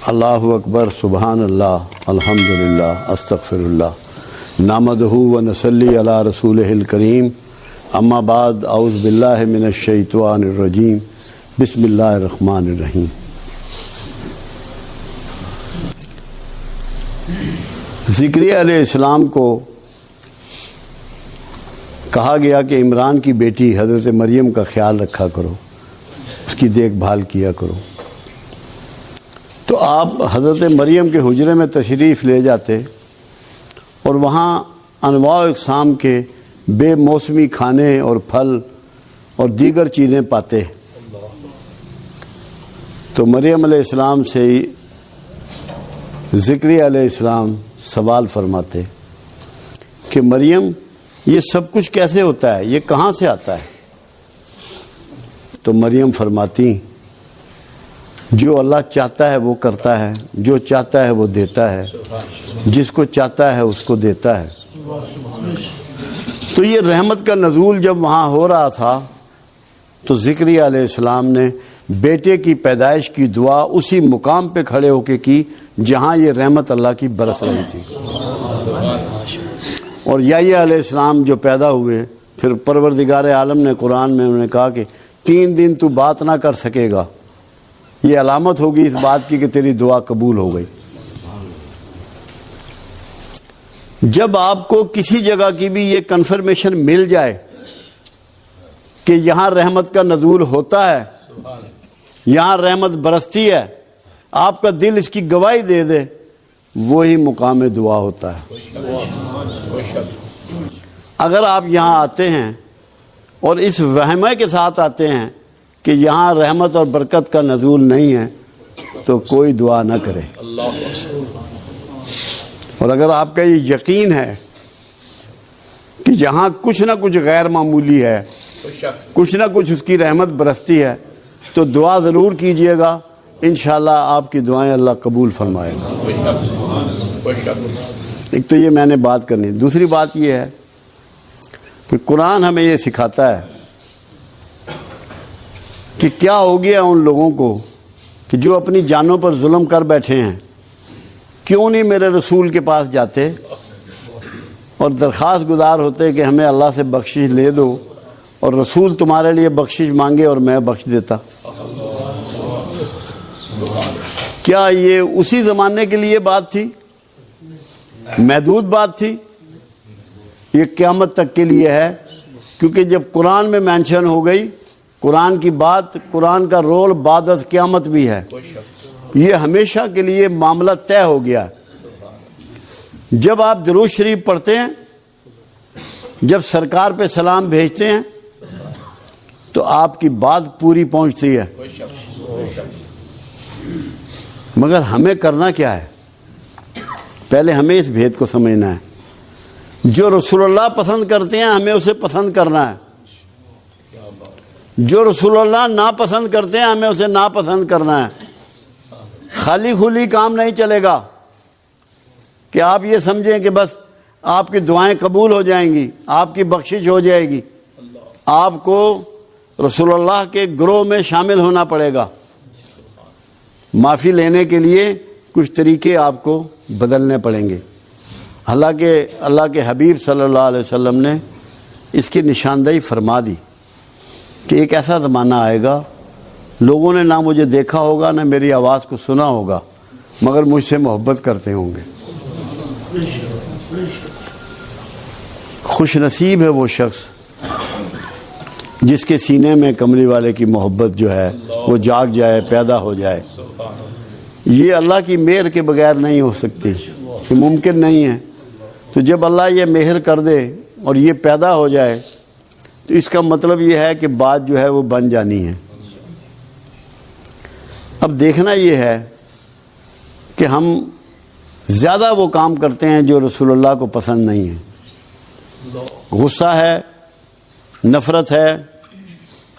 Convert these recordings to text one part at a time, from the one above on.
اللہ اکبر، سبحان اللہ، الحمدللہ، استغفر اللہ، نحمدہ و نصلی علی رسولہ الکریم، اما بعد، اعوذ باللہ من الشیطان الرجیم، بسم اللہ الرحمن الرحیم۔ زکریا علیہ السلام کو کہا گیا کہ عمران کی بیٹی حضرت مریم کا خیال رکھا کرو، اس کی دیکھ بھال کیا کرو۔ تو آپ حضرت مریم کے حجرے میں تشریف لے جاتے اور وہاں انواع و اقسام کے بے موسمی کھانے اور پھل اور دیگر چیزیں پاتے۔ تو مریم علیہ السلام سے زکریا علیہ السلام سوال فرماتے کہ مریم، یہ سب کچھ کیسے ہوتا ہے، یہ کہاں سے آتا ہے؟ تو مریم فرماتی، جو اللہ چاہتا ہے وہ کرتا ہے، جو چاہتا ہے وہ دیتا ہے، جس کو چاہتا ہے اس کو دیتا ہے۔ تو یہ رحمت کا نزول جب وہاں ہو رہا تھا تو زکریا علیہ السلام نے بیٹے کی پیدائش کی دعا اسی مقام پہ کھڑے ہو کے کی جہاں یہ رحمت اللہ کی برس رہی تھی۔ اور یحییٰ علیہ السلام جو پیدا ہوئے، پھر پروردگار عالم نے قرآن میں انہوں نے کہا کہ 3 دن تو بات نہ کر سکے گا، یہ علامت ہوگی اس بات کی کہ تیری دعا قبول ہو گئی۔ جب آپ کو کسی جگہ کی بھی یہ کنفرمیشن مل جائے کہ یہاں رحمت کا نزول ہوتا ہے، یہاں رحمت برستی ہے، آپ کا دل اس کی گواہی دے دے، وہی مقام دعا ہوتا ہے۔ اگر آپ یہاں آتے ہیں اور اس وہمے کے ساتھ آتے ہیں کہ یہاں رحمت اور برکت کا نزول نہیں ہے تو کوئی دعا نہ کرے۔ اور اگر آپ کا یہ یقین ہے کہ یہاں کچھ نہ کچھ غیر معمولی ہے، کچھ نہ کچھ اس کی رحمت برستی ہے، تو دعا ضرور کیجئے گا، انشاءاللہ آپ کی دعائیں اللہ قبول فرمائے گا۔ ایک تو یہ میں نے بات کرنی۔ دوسری بات یہ ہے کہ قرآن ہمیں یہ سکھاتا ہے کہ کیا ہو گیا ان لوگوں کو کہ جو اپنی جانوں پر ظلم کر بیٹھے ہیں، کیوں نہیں میرے رسول کے پاس جاتے اور درخواست گزار ہوتے کہ ہمیں اللہ سے بخشش لے دو، اور رسول تمہارے لیے بخشش مانگے اور میں بخش دیتا۔ کیا یہ اسی زمانے کے لیے بات تھی؟ محدود بات تھی؟ یہ قیامت تک کے لیے ہے، کیونکہ جب قرآن میں مینشن ہو گئی، قرآن کی بات، قرآن کا رول بعد از قیامت بھی ہے، یہ ہمیشہ کے لیے معاملہ طے ہو گیا۔ جب آپ درود شریف پڑھتے ہیں، جب سرکار پہ سلام بھیجتے ہیں تو آپ کی بات پوری پہنچتی ہے، مگر ہمیں کرنا کیا ہے؟ پہلے ہمیں اس بھید کو سمجھنا ہے۔ جو رسول اللہ پسند کرتے ہیں ہمیں اسے پسند کرنا ہے، جو رسول اللہ ناپسند کرتے ہیں ہمیں اسے ناپسند کرنا ہے۔ خالی کھلی کام نہیں چلے گا کہ آپ یہ سمجھیں کہ بس آپ کی دعائیں قبول ہو جائیں گی، آپ کی بخشش ہو جائے گی۔ آپ کو رسول اللہ کے گروہ میں شامل ہونا پڑے گا۔ معافی لینے کے لیے کچھ طریقے آپ کو بدلنے پڑیں گے۔ حالانکہ اللہ کے حبیب صلی اللہ علیہ وسلم نے اس کی نشاندہی فرما دی کہ ایک ایسا زمانہ آئے گا، لوگوں نے نہ مجھے دیکھا ہوگا نہ میری آواز کو سنا ہوگا، مگر مجھ سے محبت کرتے ہوں گے۔ خوش نصیب ہے وہ شخص جس کے سینے میں کملی والے کی محبت جو ہے وہ جاگ جائے، پیدا ہو جائے۔ یہ اللہ کی مہر کے بغیر نہیں ہو سکتی، یہ ممکن نہیں ہے۔ تو جب اللہ یہ مہر کر دے اور یہ پیدا ہو جائے تو اس کا مطلب یہ ہے کہ بات جو ہے وہ بن جانی ہے۔ اب دیکھنا یہ ہے کہ ہم زیادہ وہ کام کرتے ہیں جو رسول اللہ کو پسند نہیں ہے۔ غصہ ہے، نفرت ہے،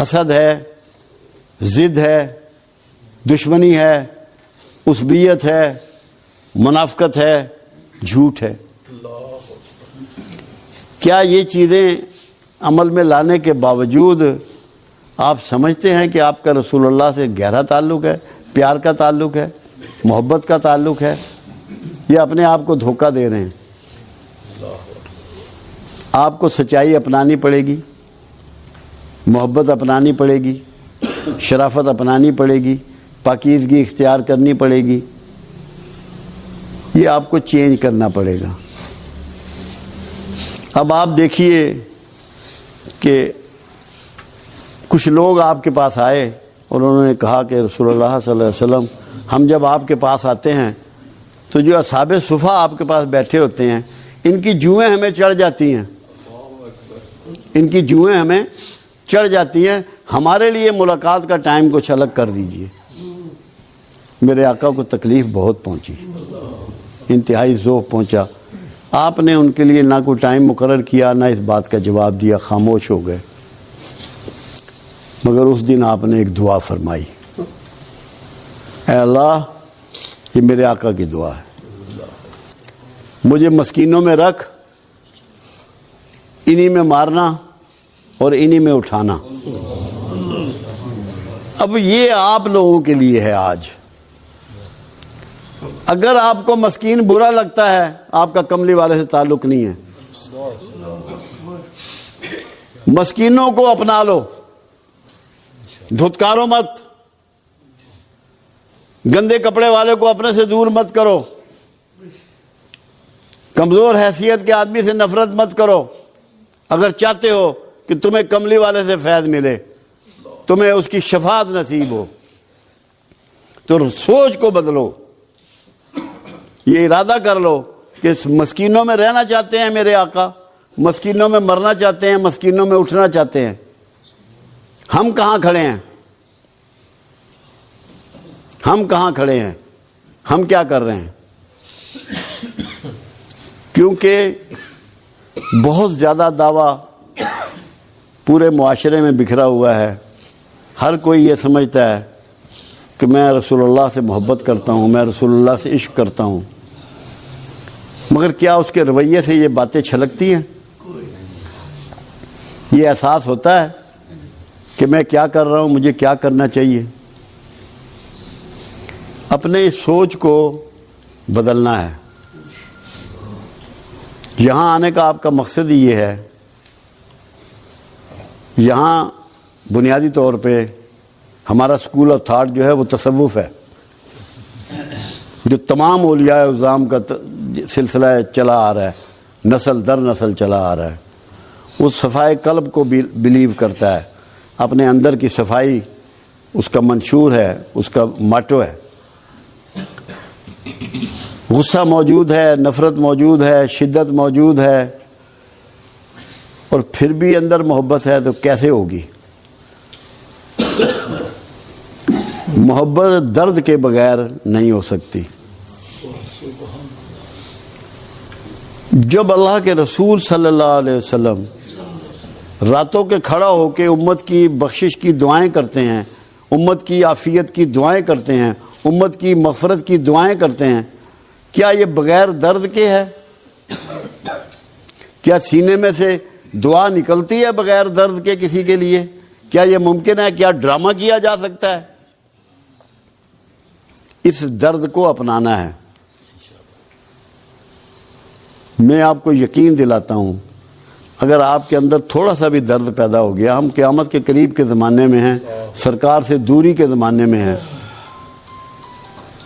حسد ہے، ضد ہے، دشمنی ہے، عصبیت ہے، منافقت ہے، جھوٹ ہے۔ کیا یہ چیزیں عمل میں لانے کے باوجود آپ سمجھتے ہیں کہ آپ کا رسول اللہ سے گہرا تعلق ہے، پیار کا تعلق ہے؟ محبت کا تعلق ہے یا اپنے آپ کو دھوکہ دے رہے ہیں؟ آپ کو سچائی اپنانی پڑے گی، محبت اپنانی پڑے گی، شرافت اپنانی پڑے گی، پاکیزگی اختیار کرنی پڑے گی، یہ آپ کو چینج کرنا پڑے گا۔ اب آپ دیکھیے کہ کچھ لوگ آپ کے پاس آئے اور انہوں نے کہا کہ رسول اللہ صلی اللہ علیہ وسلم، ہم جب آپ کے پاس آتے ہیں تو جو اصحاب صفا آپ کے پاس بیٹھے ہوتے ہیں ان کی جوئیں ہمیں چڑھ جاتی ہیں، ان کی جوئیں ہمیں چڑھ جاتی ہیں، ہمارے لیے ملاقات کا ٹائم کچھ الگ کر دیجئے۔ میرے آقا کو تکلیف بہت پہنچی، انتہائی ذوق پہنچا۔ آپ نے ان کے لیے نہ کوئی ٹائم مقرر کیا، نہ اس بات کا جواب دیا، خاموش ہو گئے۔ مگر اس دن آپ نے ایک دعا فرمائی، اے اللہ، یہ میرے آقا کی دعا ہے، مجھے مسکینوں میں رکھ، انہی میں مارنا اور انہی میں اٹھانا۔ اب یہ آپ لوگوں کے لیے ہے آج۔ اگر آپ کو مسکین برا لگتا ہے، آپ کا کملی والے سے تعلق نہیں ہے۔ مسکینوں کو اپنا لو، دھتکارو مت، گندے کپڑے والے کو اپنے سے دور مت کرو، کمزور حیثیت کے آدمی سے نفرت مت کرو۔ اگر چاہتے ہو کہ تمہیں کملی والے سے فیض ملے، تمہیں اس کی شفاعت نصیب ہو، تو سوچ کو بدلو، یہ ارادہ کر لو کہ مسکینوں میں رہنا چاہتے ہیں میرے آقا، مسکینوں میں مرنا چاہتے ہیں، مسکینوں میں اٹھنا چاہتے ہیں۔ ہم کہاں کھڑے ہیں؟ ہم کہاں کھڑے ہیں؟ ہم کیا کر رہے ہیں؟ کیونکہ بہت زیادہ دعویٰ پورے معاشرے میں بکھرا ہوا ہے۔ ہر کوئی یہ سمجھتا ہے کہ میں رسول اللہ سے محبت کرتا ہوں، میں رسول اللہ سے عشق کرتا ہوں، مگر کیا اس کے رویے سے یہ باتیں چھلکتی ہیں؟ یہ احساس ہوتا ہے کہ میں کیا کر رہا ہوں، مجھے کیا کرنا چاہیے؟ اپنے سوچ کو بدلنا ہے۔ یہاں آنے کا آپ کا مقصد ہی یہ ہے۔ یہاں بنیادی طور پہ ہمارا سکول آف تھاٹ جو ہے وہ تصوف ہے، جو تمام اولیاء اعظام کا سلسلہ چلا آ رہا ہے، نسل در نسل چلا آ رہا ہے۔ وہ صفائے قلب کو بلیو کرتا ہے، اپنے اندر کی صفائی اس کا منشور ہے، اس کا ماٹو ہے۔ غصہ موجود ہے، نفرت موجود ہے، شدت موجود ہے، اور پھر بھی اندر محبت ہے تو کیسے ہوگی؟ محبت درد کے بغیر نہیں ہو سکتی۔ جب اللہ کے رسول صلی اللہ علیہ وسلم راتوں کے کھڑا ہو کے امت کی بخشش کی دعائیں کرتے ہیں، امت کی عافیت کی دعائیں کرتے ہیں، امت کی مغفرت کی دعائیں کرتے ہیں، کیا یہ بغیر درد کے ہے؟ کیا سینے میں سے دعا نکلتی ہے بغیر درد کے کسی کے لیے؟ کیا یہ ممکن ہے؟ کیا ڈرامہ کیا جا سکتا ہے؟ اس درد کو اپنانا ہے۔ میں آپ کو یقین دلاتا ہوں، اگر آپ کے اندر تھوڑا سا بھی درد پیدا ہو گیا، ہم قیامت کے قریب کے زمانے میں ہیں، سرکار سے دوری کے زمانے میں ہیں،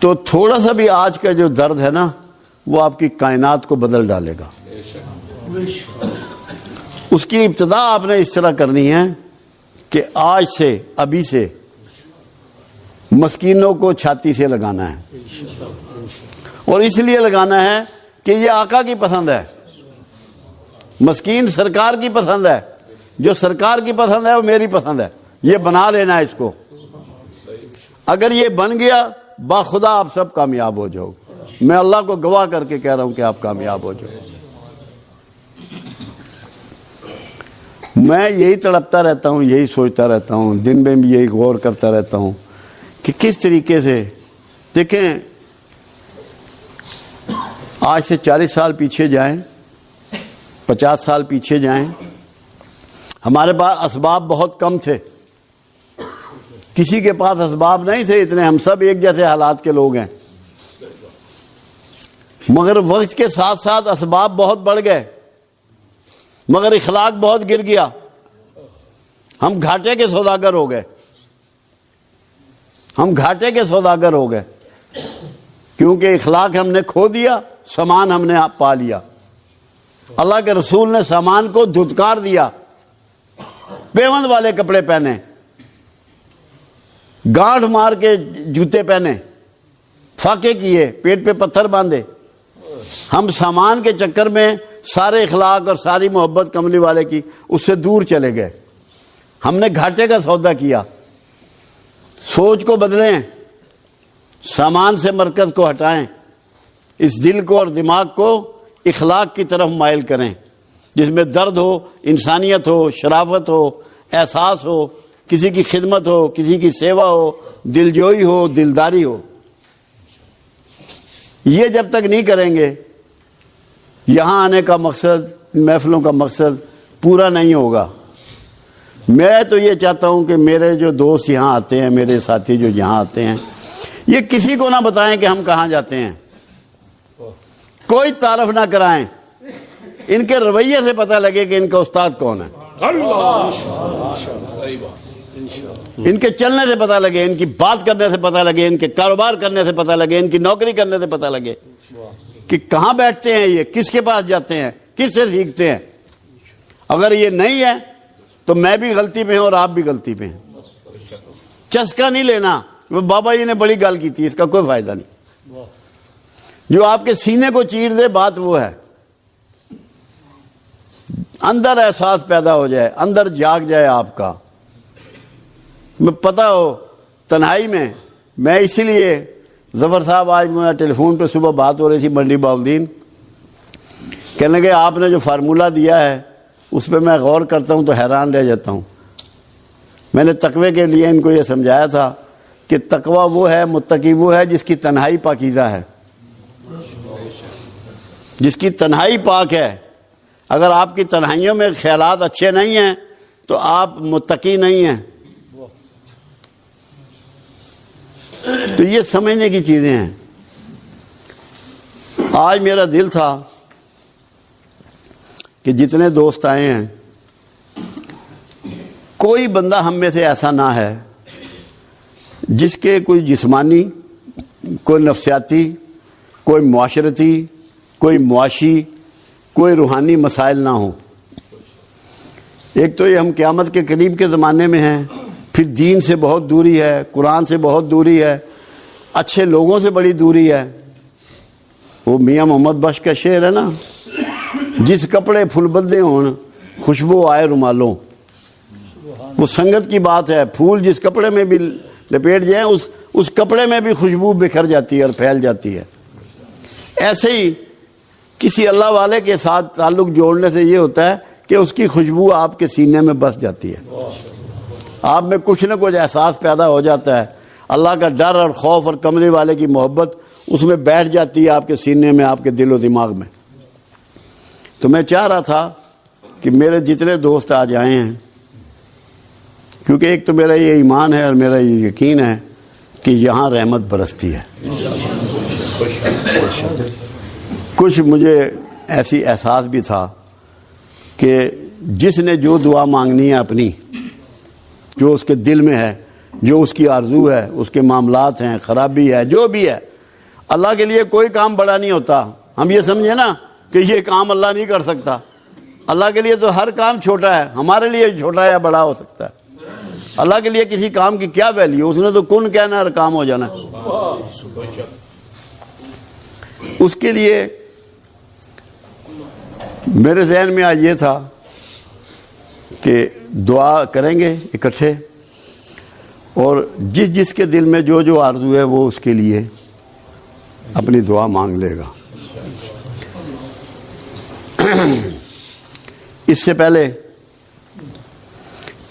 تو تھوڑا سا بھی آج کا جو درد ہے نا، وہ آپ کی کائنات کو بدل ڈالے گا۔ اس کی ابتدا آپ نے اس طرح کرنی ہے کہ آج سے، ابھی سے مسکینوں کو چھاتی سے لگانا ہے، اور اس لیے لگانا ہے کہ یہ آقا کی پسند ہے۔ مسکین سرکار کی پسند ہے، جو سرکار کی پسند ہے وہ میری پسند ہے، یہ بنا لینا ہے اس کو۔ اگر یہ بن گیا، باخدا آپ سب کامیاب ہو جاؤ۔ میں اللہ کو گواہ کر کے کہہ رہا ہوں کہ آپ کامیاب ہو جاؤ۔ میں یہی تڑپتا رہتا ہوں، یہی سوچتا رہتا ہوں، دن میں بھی یہی غور کرتا رہتا ہوں کہ کس طریقے سے، دیکھیں آج سے 40 سال پیچھے جائیں، 50 سال پیچھے جائیں، ہمارے پاس اسباب بہت کم تھے، کسی کے پاس اسباب نہیں تھے اتنے، ہم سب ایک جیسے حالات کے لوگ ہیں، مگر وقت کے ساتھ ساتھ اسباب بہت بڑھ گئے، مگر اخلاق بہت گر گیا. ہم گھاٹے کے سوداگر ہو گئے، ہم گھاٹے کے سوداگر ہو گئے، کیونکہ اخلاق ہم نے کھو دیا، سامان ہم نے پا لیا. اللہ کے رسول نے سامان کو دھتکار دیا، پیوند والے کپڑے پہنے، گانٹھ مار کے جوتے پہنے، فاقے کیے، پیٹ پہ پتھر باندھے. ہم سامان کے چکر میں سارے اخلاق اور ساری محبت کملی والے کی اس سے دور چلے گئے. ہم نے گھاٹے کا سودا کیا. سوچ کو بدلیں، سامان سے مرکز کو ہٹائیں، اس دل کو اور دماغ کو اخلاق کی طرف مائل کریں، جس میں درد ہو، انسانیت ہو، شرافت ہو، احساس ہو، کسی کی خدمت ہو، کسی کی سیوا ہو، دلجوئی ہو، دلداری ہو. یہ جب تک نہیں کریں گے، یہاں آنے کا مقصد، محفلوں کا مقصد پورا نہیں ہوگا. میں تو یہ چاہتا ہوں کہ میرے جو دوست یہاں آتے ہیں، میرے ساتھی جو یہاں آتے ہیں، یہ کسی کو نہ بتائیں کہ ہم کہاں جاتے ہیں، کوئی تعارف نہ کرائیں. ان کے رویے سے پتہ لگے کہ ان کا استاد کون ہے، ان کے چلنے سے پتہ لگے، ان کی بات کرنے سے پتہ لگے، ان کے کاروبار کرنے سے پتہ لگے، ان کی نوکری کرنے سے پتہ لگے کہ کہاں بیٹھتے ہیں یہ، کس کے پاس جاتے ہیں، کس سے سیکھتے ہیں. اگر یہ نہیں ہے تو میں بھی غلطی پہ ہوں اور آپ بھی غلطی پہ ہیں. چسکا نہیں لینا، بابا جی نے بڑی گل کی تھی، اس کا کوئی فائدہ نہیں. جو آپ کے سینے کو چیر دے، بات وہ ہے. اندر احساس پیدا ہو جائے، اندر جاگ جائے آپ کا. میں پتہ ہو تنہائی میں اسی لیے ظفر صاحب، آج مجھے ٹیلی فون پہ صبح بات ہو رہی تھی منڈی باؤدین، کہنے لگے آپ نے جو فارمولہ دیا ہے اس پہ میں غور کرتا ہوں تو حیران رہ جاتا ہوں. میں نے تقوی کے لیے ان کو یہ سمجھایا تھا کہ تقوی وہ ہے، متقی وہ ہے جس کی تنہائی پاکیزہ ہے، جس کی تنہائی پاک ہے. اگر آپ کی تنہائیوں میں خیالات اچھے نہیں ہیں تو آپ متقی نہیں ہیں. تو یہ سمجھنے کی چیزیں ہیں. آج میرا دل تھا کہ جتنے دوست آئے ہیں، کوئی بندہ ہم میں سے ایسا نہ ہے جس کے کوئی جسمانی، کوئی نفسیاتی، کوئی معاشرتی، کوئی معاشی، کوئی روحانی مسائل نہ ہوں. ایک تو یہ ہم قیامت کے قریب کے زمانے میں ہیں، پھر دین سے بہت دوری ہے، قرآن سے بہت دوری ہے، اچھے لوگوں سے بڑی دوری ہے. وہ میاں محمد بخش کا شعر ہے نا، جس کپڑے پھول بدے ہون خوشبو آئے رومالوں. وہ سنگت کی بات ہے. پھول جس کپڑے میں بھی لپیٹ جائیں، اس کپڑے میں بھی خوشبو بکھر جاتی ہے اور پھیل جاتی ہے. ایسے ہی کسی اللہ والے کے ساتھ تعلق جوڑنے سے یہ ہوتا ہے کہ اس کی خوشبو آپ کے سینے میں بس جاتی ہے، آپ میں کچھ نہ کچھ احساس پیدا ہو جاتا ہے. اللہ کا ڈر اور خوف اور کملی والے کی محبت اس میں بیٹھ جاتی ہے آپ کے سینے میں، آپ کے دل و دماغ میں. تو میں چاہ رہا تھا کہ میرے جتنے دوست آج آئے ہیں، کیونکہ ایک تو میرا یہ ایمان ہے اور میرا یہ یقین ہے کہ یہاں رحمت برستی ہے. کچھ مجھے ایسی احساس بھی تھا کہ جس نے جو دعا مانگنی ہے اپنی، جو اس کے دل میں ہے، جو اس کی آرزو ہے، اس کے معاملات ہیں، خرابی ہے، جو بھی ہے، اللہ کے لیے کوئی کام بڑا نہیں ہوتا. ہم یہ سمجھیں نا کہ یہ کام اللہ نہیں کر سکتا. اللہ کے لیے تو ہر کام چھوٹا ہے، ہمارے لیے چھوٹا یا بڑا ہو سکتا ہے. اللہ کے لیے کسی کام کی کیا ویلیو، اس نے تو کن کہنا ہر کام ہو جانا. اس کے لیے میرے ذہن میں آج یہ تھا کہ دعا کریں گے اکٹھے، اور جس جس کے دل میں جو جو آرزو ہے وہ اس کے لیے اپنی دعا مانگ لے گا. اس سے پہلے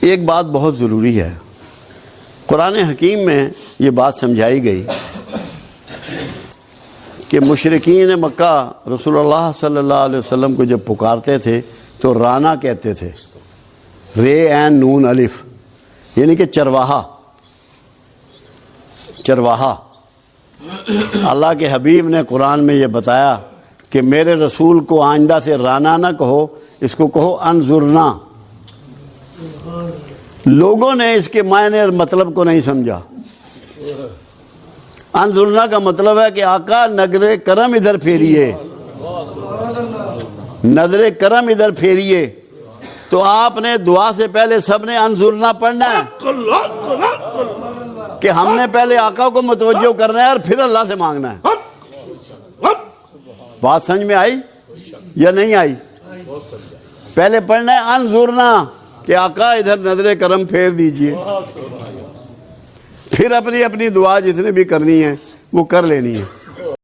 ایک بات بہت ضروری ہے. قرآن حکیم میں یہ بات سمجھائی گئی کہ مشرکین مکہ رسول اللہ صلی اللہ علیہ وسلم کو جب پکارتے تھے تو رانا کہتے تھے، رے عین نون الف، یعنی کہ چرواہا. چرواہا اللہ کے حبیب نے قرآن میں یہ بتایا کہ میرے رسول کو آئندہ سے رانا نہ کہو، اس کو کہو انظرنا۔ لوگوں نے اس کے معنی اور مطلب کو نہیں سمجھا۔ انظرنا کا مطلب ہے کہ آقا نظر کرم ادھر پھیریے، نظر کرم ادھر پھیریے۔ تو آپ نے دعا سے پہلے سب نے انظرنا پڑھنا ہے کہ ہم نے پہلے آقا کو متوجہ کرنا ہے اور پھر اللہ سے مانگنا ہے۔ بات سمجھ میں آئی یا نہیں آئی؟ پہلے پڑھنا ہے انظرنا کہ آقا ادھر نظر کرم پھیر دیجئے، پھر اپنی اپنی دعا جس نے بھی کرنی ہے وہ کر لینی ہے۔